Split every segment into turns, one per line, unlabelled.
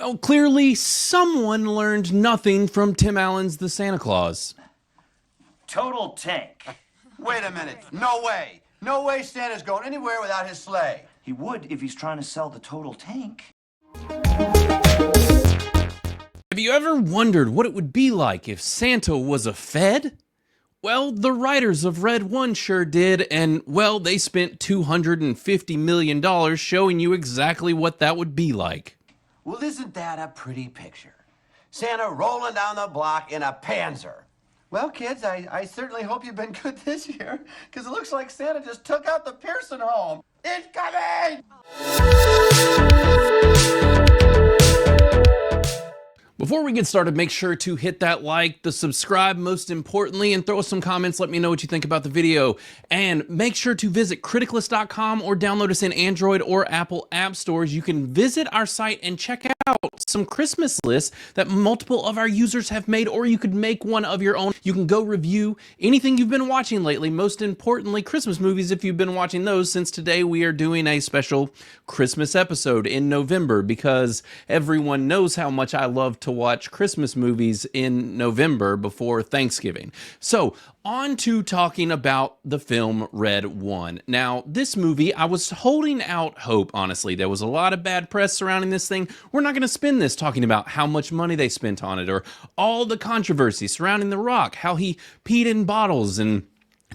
Well, clearly someone learned nothing from Tim Allen's The Santa Claus.
Total tank.
Wait a minute. No way. No way Santa's going anywhere without his sleigh.
He would if he's trying to sell the total tank.
Have you ever wondered what it would be like if Santa was a Fed? Well, the writers of Red 1 sure did, and, well, they spent $250 million showing you exactly what that would be like.
Well, isn't that a pretty picture? Santa rolling down the block in a Panzer. Well, kids, I certainly hope you've been good this year, because it looks like Santa just took out the Pearson home. It's coming!
Before we get started, make sure to hit that like, the subscribe most importantly, and throw us some comments. Let me know what you think about the video. And make sure to visit Criticless.com or download us in Android or Apple app stores. You can visit our site and check out some Christmas lists that multiple of our users have made, or you could make one of your own. You can go review anything you've been watching lately, most importantly, Christmas movies if you've been watching those, since today we are doing a special Christmas episode in November, because everyone knows how much I love to watch Christmas movies in November before Thanksgiving. So, on to talking about the film Red 1. Now, this movie, I was holding out hope, honestly. There was a lot of bad press surrounding this thing. We're not going to spend this talking about how much money they spent on it, or all the controversy surrounding The Rock, how he peed in bottles and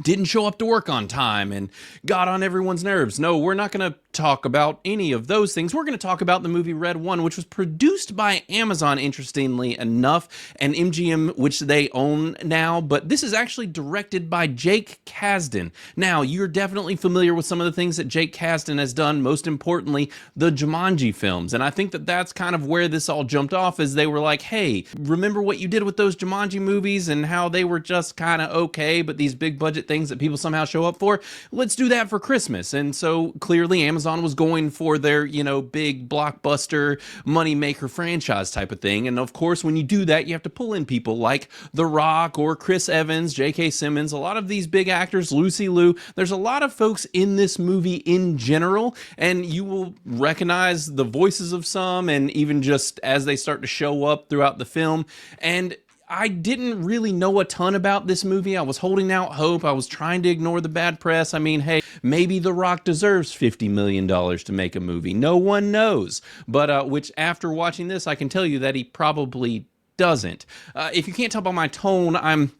didn't show up to work on time and got on everyone's nerves. No, we're not going to talk about any of those things. We're going to talk about the movie Red 1, which was produced by Amazon, interestingly enough, and MGM, which they own now, but this is actually directed by Jake Kasdan. Now, you're definitely familiar with some of the things that Jake Kasdan has done, most importantly, the Jumanji films, and I think that that's kind of where this all jumped off, as they were like, hey, remember what you did with those Jumanji movies and how they were just kind of okay, but these big budget things that people somehow show up for? Let's do that for Christmas. And so clearly Amazon was going for their, big blockbuster moneymaker franchise type of thing. And of course, when you do that, you have to pull in people like The Rock or Chris Evans, J.K. Simmons, a lot of these big actors, Lucy Liu. There's a lot of folks in this movie in general, and you will recognize the voices of some, and even just as they start to show up throughout the film. And I didn't really know a ton about this movie. I was holding out hope. I was trying to ignore the bad press. I mean, hey, maybe The Rock deserves $50 million to make a movie. No one knows. But which, after watching this, I can tell you that he probably doesn't. If you can't tell by my tone, I'm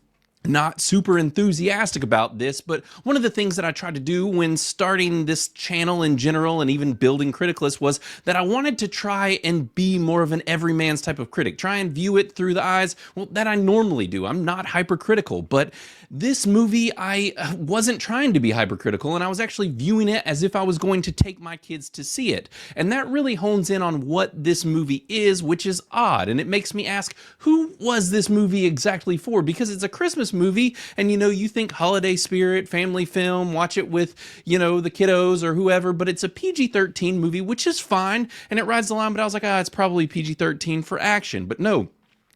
not super enthusiastic about this, but one of the things that I tried to do when starting this channel in general and even building Criticless was that I wanted to try and be more of an everyman's type of critic, try and view it through the eyes, well, that I normally do. I'm not hypercritical, but this movie, I wasn't trying to be hypercritical, and I was actually viewing it as if I was going to take my kids to see it. And that really hones in on what this movie is, which is odd, and it makes me ask, who was this movie exactly for? Because it's a Christmas movie, and you think holiday spirit, family film, watch it with, the kiddos or whoever, but it's a PG-13 movie, which is fine, and it rides the line, but I was like, it's probably PG-13 for action. But no,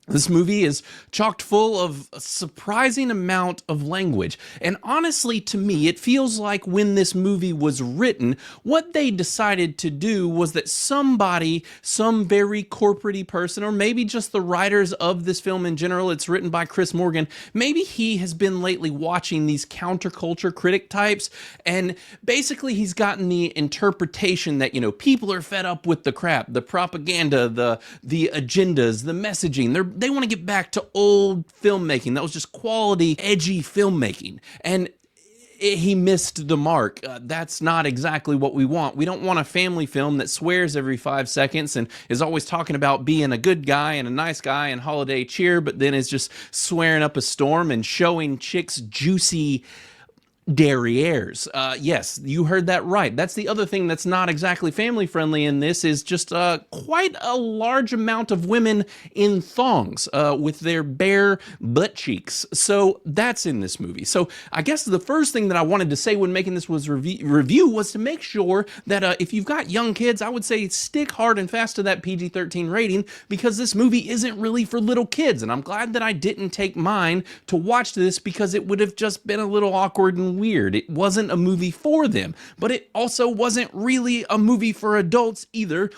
this movie is chocked full of a surprising amount of language. And honestly, to me, it feels like when this movie was written, what they decided to do was that somebody, some very corporate-y person, or maybe just the writers of this film in general, it's written by Chris Morgan, maybe he has been lately watching these counterculture critic types, and basically he's gotten the interpretation that, people are fed up with the crap, the propaganda, the agendas, the messaging. They want to get back to old filmmaking that was just quality, edgy filmmaking. And he missed the mark. That's not exactly what we want. We don't want a family film that swears every 5 seconds and is always talking about being a good guy and a nice guy and holiday cheer, but then is just swearing up a storm and showing chicks juicy derrieres. Yes, you heard that right. That's the other thing that's not exactly family friendly in this, is just quite a large amount of women in thongs with their bare butt cheeks. So that's in this movie. So I guess the first thing that I wanted to say when making this was review was to make sure that if you've got young kids, I would say stick hard and fast to that PG-13 rating, because this movie isn't really for little kids. And I'm glad that I didn't take mine to watch this, because it would have just been a little awkward and weird. It wasn't a movie for them, but it also wasn't really a movie for adults either,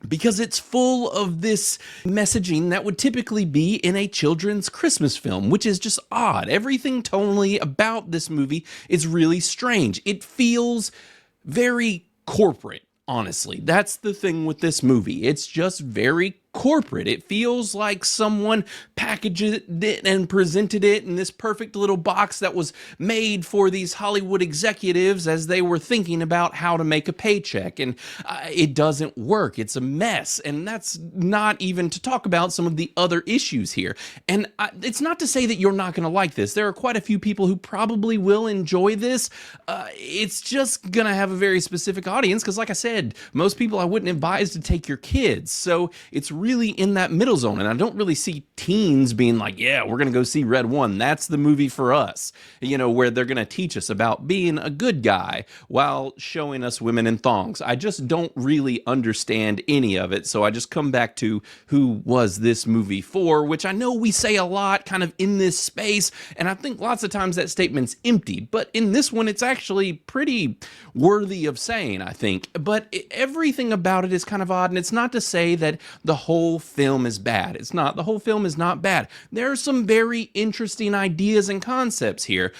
because it's full of this messaging that would typically be in a children's Christmas film, which is just odd. Everything tonally about this movie is really strange. It feels very corporate, honestly. That's the thing with this movie. It's just very corporate. It feels like someone packaged it and presented it in this perfect little box that was made for these Hollywood executives as they were thinking about how to make a paycheck. And it doesn't work. It's a mess. And that's not even to talk about some of the other issues here. And it's not to say that you're not going to like this. There are quite a few people who probably will enjoy this. It's just going to have a very specific audience because, like I said, most people I wouldn't advise to take your kids. So it's really in that middle zone, and I don't really see teens being like, yeah, we're gonna go see Red One, that's the movie for us, you know, where they're gonna teach us about being a good guy while showing us women in thongs. I just don't really understand any of it, so I just come back to who was this movie for, which I know we say a lot kind of in this space, and I think lots of times that statement's empty, but in this one it's actually pretty worthy of saying, I think. But everything about it is kind of odd, and it's not to say that the whole film is bad. It's not. The whole film is not bad. There are some very interesting ideas and concepts here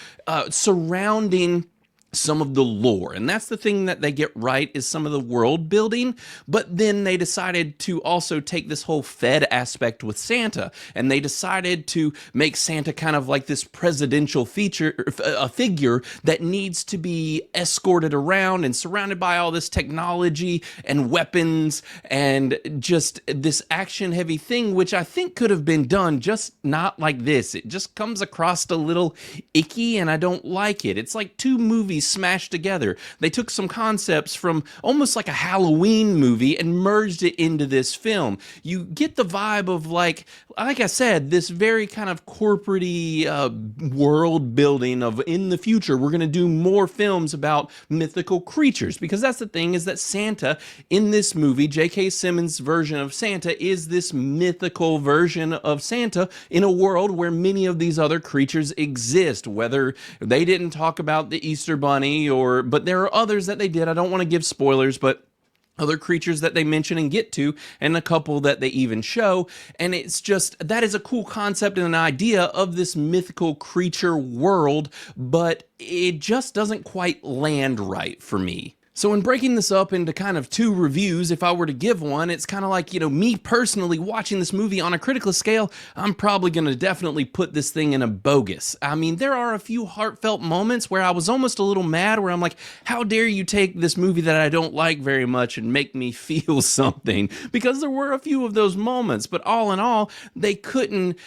surrounding some of the lore, and that's the thing that they get right, is some of the world building. But then they decided to also take this whole Fed aspect with Santa, and they decided to make Santa kind of like this presidential figure that needs to be escorted around and surrounded by all this technology and weapons and just this action heavy thing, which I think could have been done just not like this. It just comes across a little icky, and I don't like it. It's like two movies smashed together. They took some concepts from almost like a Halloween movie and merged it into this film. You get the vibe of like I said, this very kind of corporate-y world building of, in the future, we're going to do more films about mythical creatures, because that's the thing, is that Santa in this movie, J.K. Simmons' version of Santa, is this mythical version of Santa in a world where many of these other creatures exist, whether they didn't talk about the Easter Bunny but there are others that they did. I don't want to give spoilers, but other creatures that they mention and get to, and a couple that they even show. And it's just, that is a cool concept and an idea of this mythical creature world, but it just doesn't quite land right for me. So in breaking this up into kind of two reviews, if I were to give one, it's kind of like, me personally watching this movie on a Criticless scale, I'm probably going to definitely put this thing in a bogus. I mean, there are a few heartfelt moments where I was almost a little mad, where I'm like, how dare you take this movie that I don't like very much and make me feel something? Because there were a few of those moments, but all in all, they couldn't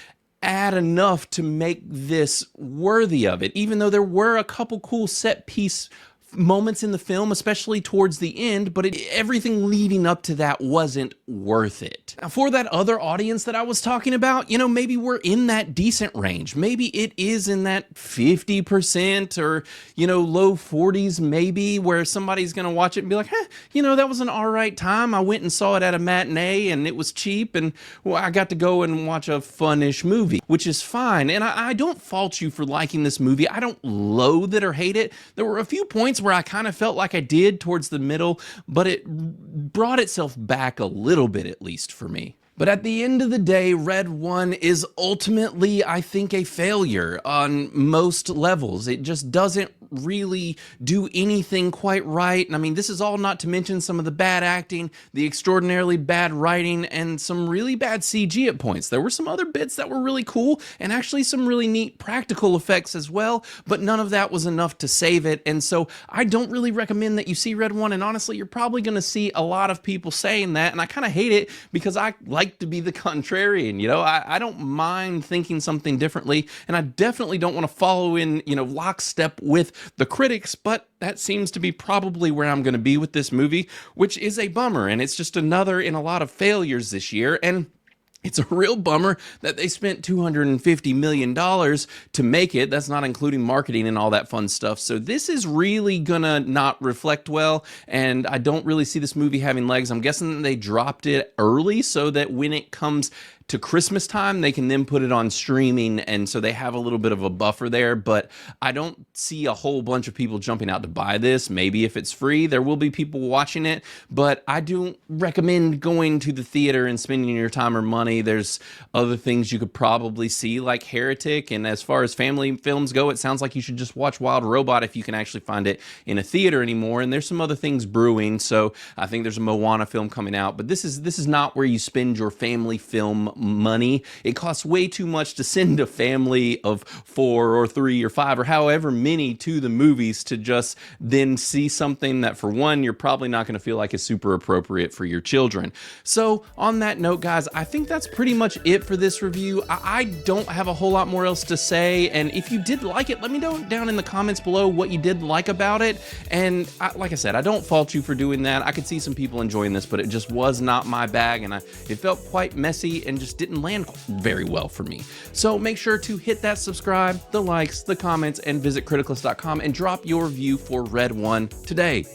add enough to make this worthy of it, even though there were a couple cool set piece moments in the film, especially towards the end, but everything leading up to that wasn't worth it. Now, for that other audience that I was talking about, maybe we're in that decent range. Maybe it is in that 50% or, low 40s maybe, where somebody's going to watch it and be like, that was an all right time. I went and saw it at a matinee and it was cheap, and I got to go and watch a fun-ish movie, which is fine. And I don't fault you for liking this movie. I don't loathe it or hate it. There were a few points where I kind of felt like I did towards the middle, but it brought itself back a little bit, at least for me. But at the end of the day, Red One is ultimately, I think, a failure on most levels. It just doesn't really do anything quite right. And I mean, this is all not to mention some of the bad acting, the extraordinarily bad writing, and some really bad CG at points. There were some other bits that were really cool, and actually some really neat practical effects as well, but none of that was enough to save it. And so I don't really recommend that you see Red One, and honestly, you're probably going to see a lot of people saying that, and I kind of hate it because I like to be the contrarian. I don't mind thinking something differently, and I definitely don't want to follow in, lockstep with the critics, but that seems to be probably where I'm going to be with this movie, which is a bummer, and it's just another in a lot of failures this year. And It's a real bummer that they spent $250 million to make it. That's not including marketing and all that fun stuff. So this is really gonna not reflect well, and I don't really see this movie having legs. I'm guessing they dropped it early so that when it comes to Christmas time, they can then put it on streaming, and so they have a little bit of a buffer there, but I don't see a whole bunch of people jumping out to buy this. Maybe if it's free, there will be people watching it, but I don't recommend going to the theater and spending your time or money. There's other things you could probably see, like Heretic, and as far as family films go, it sounds like you should just watch Wild Robot if you can actually find it in a theater anymore, and there's some other things brewing, so I think there's a Moana film coming out, but this is not where you spend your family film money. It costs way too much to send a family of 4 or 3 or 5 or however many to the movies to just then see something that, for one, you're probably not going to feel like is super appropriate for your children. So on that note, guys, I think that's pretty much it for this review. I don't have a whole lot more else to say, and if you did like it, let me know down in the comments below what you did like about it. And like I said, I don't fault you for doing that. I could see some people enjoying this, but it just was not my bag, and it felt quite messy and just didn't land very well for me. So make sure to hit that subscribe, the likes, the comments, and visit criticless.com and drop your review for Red One today.